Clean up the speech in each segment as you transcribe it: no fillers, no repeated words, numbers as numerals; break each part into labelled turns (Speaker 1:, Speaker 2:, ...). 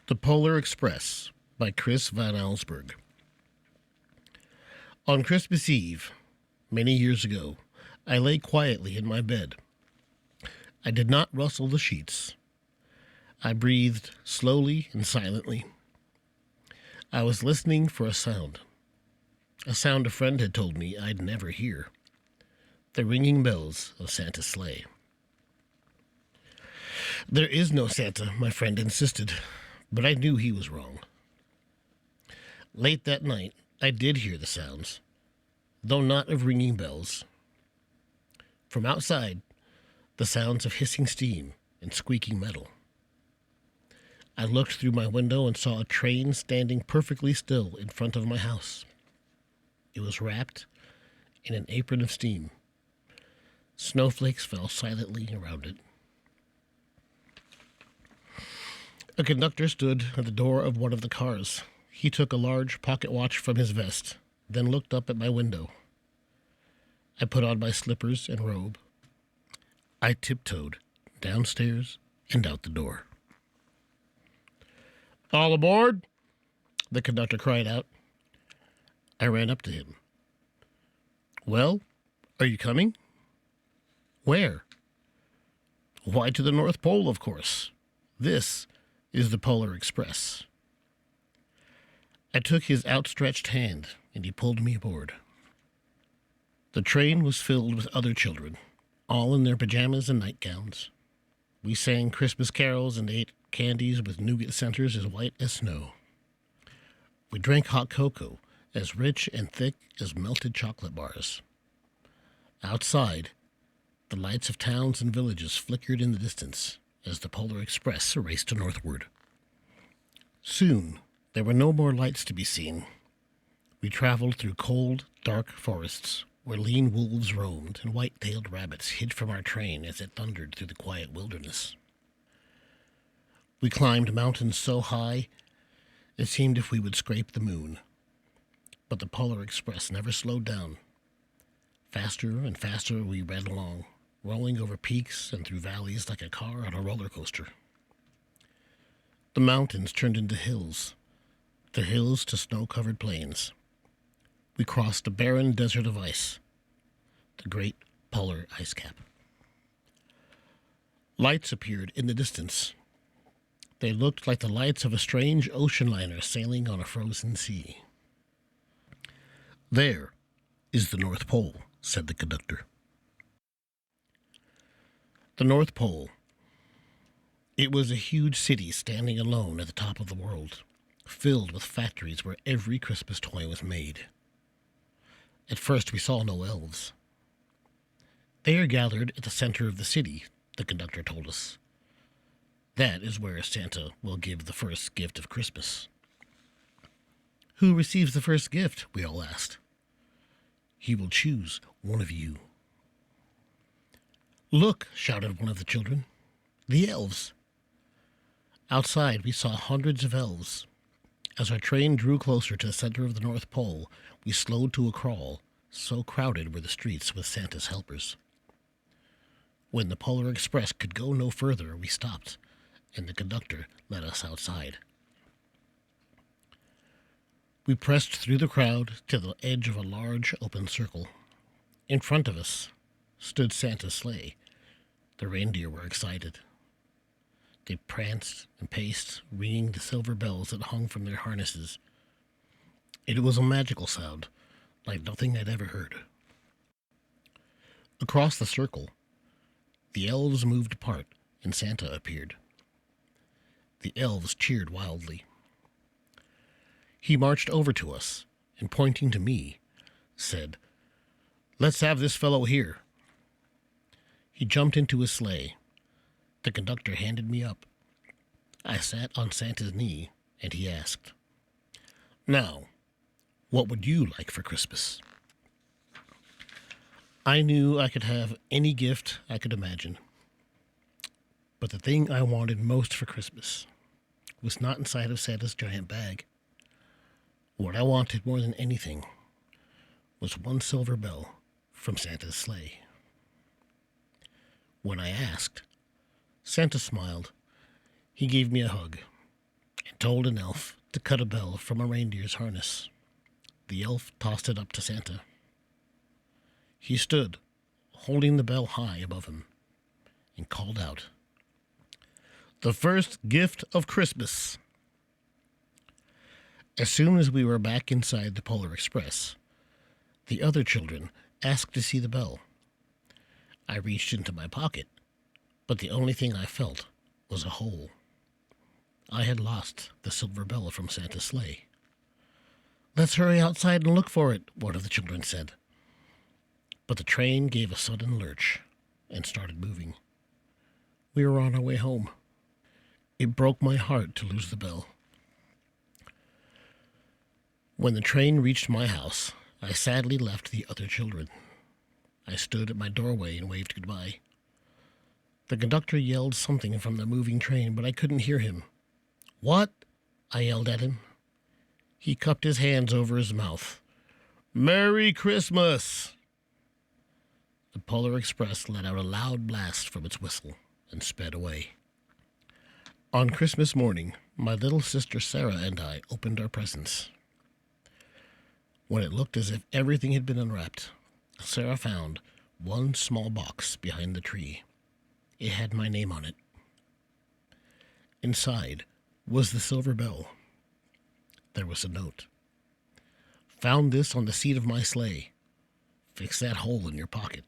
Speaker 1: The Polar Express by Chris Van Allsburg. On Christmas Eve, many years ago, I lay quietly in my bed. I did not rustle the sheets. I breathed slowly and silently. I was listening for a sound a friend had told me I'd never hear. The ringing bells of Santa's sleigh. There is no Santa, my friend insisted, but I knew he was wrong. Late that night, I did hear the sounds, though not of ringing bells. From outside, the sounds of hissing steam and squeaking metal. I looked through my window and saw a train standing perfectly still in front of my house. It was wrapped in an apron of steam. Snowflakes fell silently around it. A conductor stood at the door of one of the cars. He took a large pocket watch from his vest, then looked up at my window. I put on my slippers and robe. I tiptoed downstairs and out the door. "All aboard!" the conductor cried out. I ran up to him. "Well, are you coming?" "Where?" "Why, to the North Pole, of course. This is the Polar Express." I took his outstretched hand, and he pulled me aboard. The train was filled with other children, all in their pajamas and nightgowns. We sang Christmas carols and ate candies with nougat centers as white as snow. We drank hot cocoa, as rich and thick as melted chocolate bars. Outside, the lights of towns and villages flickered in the distance as the Polar Express raced northward. Soon, there were no more lights to be seen. We traveled through cold, dark forests where lean wolves roamed and white-tailed rabbits hid from our train as it thundered through the quiet wilderness. We climbed mountains so high it seemed if we would scrape the moon. But the Polar Express never slowed down. Faster and faster we ran along, rolling over peaks and through valleys like a car on a roller coaster. The mountains turned into hills, the hills to snow-covered plains. We crossed a barren desert of ice, the great polar ice cap. Lights appeared in the distance. They looked like the lights of a strange ocean liner sailing on a frozen sea. "There is the North Pole," said the conductor. The North Pole. It was a huge city standing alone at the top of the world, filled with factories where every Christmas toy was made. At first we saw no elves. "They are gathered at the center of the city," the conductor told us. "That is where Santa will give the first gift of Christmas." "Who receives the first gift?" we all asked. "He will choose one of you." "Look!" shouted one of the children. "The elves!" Outside, we saw hundreds of elves. As our train drew closer to the center of the North Pole, we slowed to a crawl, so crowded were the streets with Santa's helpers. When the Polar Express could go no further, we stopped, and the conductor led us outside. We pressed through the crowd to the edge of a large open circle. In front of us stood Santa's sleigh. The reindeer were excited. They pranced and paced, ringing the silver bells that hung from their harnesses. It was a magical sound, like nothing I'd ever heard. Across the circle, the elves moved apart, and Santa appeared. The elves cheered wildly. He marched over to us, and pointing to me, said, "Let's have this fellow here." He jumped into his sleigh. The conductor handed me up. I sat on Santa's knee, and he asked, "Now, what would you like for Christmas?" I knew I could have any gift I could imagine. But the thing I wanted most for Christmas was not inside of Santa's giant bag. What I wanted more than anything was one silver bell from Santa's sleigh. When I asked, Santa smiled. He gave me a hug and told an elf to cut a bell from a reindeer's harness. The elf tossed it up to Santa. He stood, holding the bell high above him, and called out, "The first gift of Christmas." As soon as we were back inside the Polar Express, the other children asked to see the bell. I reached into my pocket, but the only thing I felt was a hole. I had lost the silver bell from Santa's sleigh. "Let's hurry outside and look for it," one of the children said. But the train gave a sudden lurch and started moving. We were on our way home. It broke my heart to lose the bell. When the train reached my house, I sadly left the other children. I stood at my doorway and waved goodbye. The conductor yelled something from the moving train, but I couldn't hear him. "What?" I yelled at him. He cupped his hands over his mouth. "Merry Christmas!" The Polar Express let out a loud blast from its whistle and sped away. On Christmas morning, my little sister Sarah and I opened our presents. When it looked as if everything had been unwrapped, Sarah found one small box behind the tree. It had my name on it. Inside was the silver bell. There was a note. "Found this on the seat of my sleigh. Fix that hole in your pocket.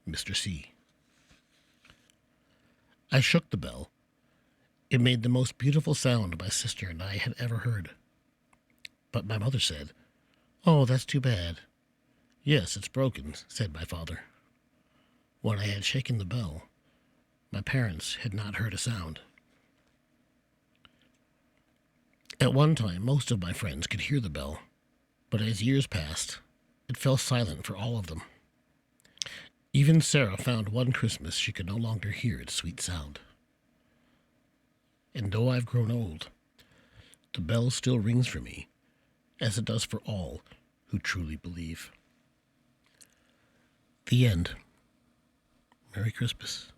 Speaker 1: Mr. C." I shook the bell. It made the most beautiful sound my sister and I had ever heard. But my mother said, "Oh, that's too bad." "Yes, it's broken," said my father. When I had shaken the bell, my parents had not heard a sound. At one time, most of my friends could hear the bell, but as years passed, it fell silent for all of them. Even Sarah found one Christmas she could no longer hear its sweet sound. And though I've grown old, the bell still rings for me, as it does for all who truly believe. The end. Merry Christmas.